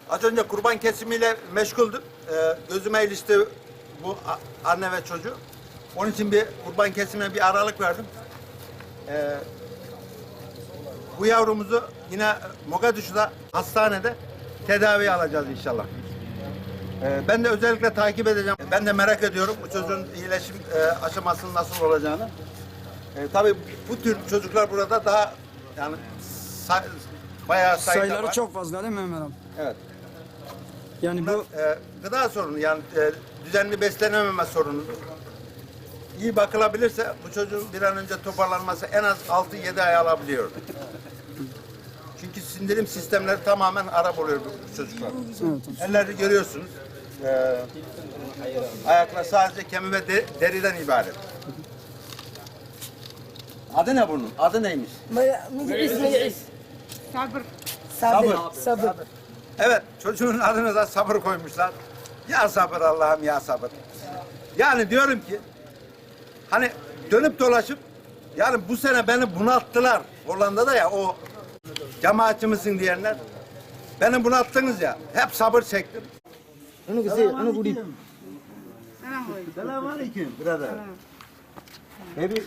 Az önce kurban kesimiyle meşguldüm. Gözüme ilişti bu anne ve çocuğu. Onun için bir kurban kesimine bir aralık verdim. Bu yavrumuzu yine Mogadishu'da hastanede tedaviye alacağız inşallah. Ben de özellikle takip edeceğim. Ben de merak ediyorum bu çocuğun iyileşim aşamasının nasıl olacağını. Tabii bu tür çocuklar burada daha yani bayağı Sayıları var. çok fazla değil mi Ömer abi? Evet. Yani bu Gıda sorunu yani düzenli beslenememe sorunu. İyi bakılabilirse bu çocuğun bir an önce toparlanması en az 6-7 ay alabiliyor. Çünkü sindirim sistemleri tamamen harap oluyor bu çocuklar. evet. Elleri görüyorsunuz. Ayaklar sadece kemik ve deriden ibaret. Adı ne bunun? Adı neymiş? مجلس صبر صبر صبر Evet, çocuğun adını da sabır koymuşlar. Ya sabır Allah'ım ya sabır. Yani diyorum ki hani dönüp dolaşıp yani bu sene beni bunalttılar. Hollanda'da ya o cemaatçi misin diyenler. Beni bunalttınız ya. Hep sabır çektim. انا قصير انا قريب انا هو Selamünaleyküm birader. Baby.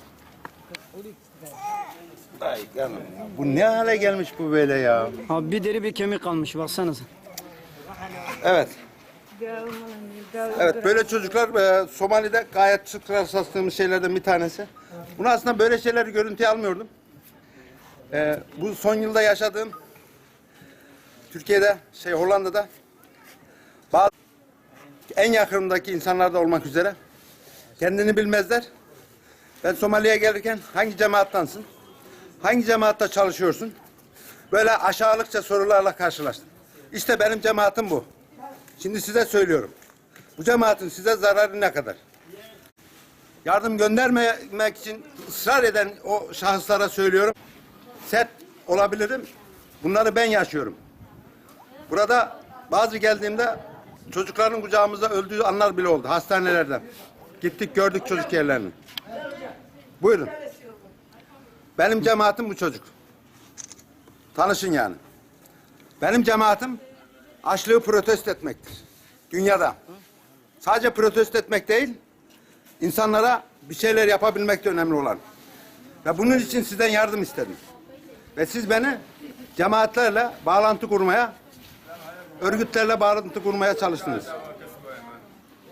Ay canım. Bu ne hale gelmiş bu böyle ya? abi bir deri bir kemik kalmış baksanıza. Evet. Evet böyle çocuklar Somali'de gayet sık rastladığımız şeylerden bir tanesi. Bunu aslında böyle şeyleri görüntüye almıyordum. Bu son yılda yaşadığım Türkiye'de Hollanda'da bazı en yakınımdaki insanlarda olmak üzere kendini bilmezler. Ben Somali'ye gelirken hangi cemaattansın? Hangi cemaatta çalışıyorsun? Böyle aşağılıkça sorularla karşılaştım. İşte benim cemaatim bu. Şimdi size söylüyorum. Bu cemaatin size zararı ne kadar? Yardım göndermemek için ısrar eden o şahıslara söylüyorum. Sert olabilirim. Bunları ben yaşıyorum. Burada bazı geldiğimde çocukların kucağımızda öldüğü anlar bile oldu. Hastanelerden. Gittik gördük çocuk yerlerini. Buyurun. Benim cemaatim bu çocuk. Tanışın yani. Benim cemaatim açlığı protesto etmektir. Dünyada. Sadece protesto etmek değil, insanlara bir şeyler yapabilmek de önemli olan. Ve bunun için sizden yardım istedim. Ve siz beni cemaatlerle bağlantı kurmaya, örgütlerle bağlantı kurmaya çalıştınız.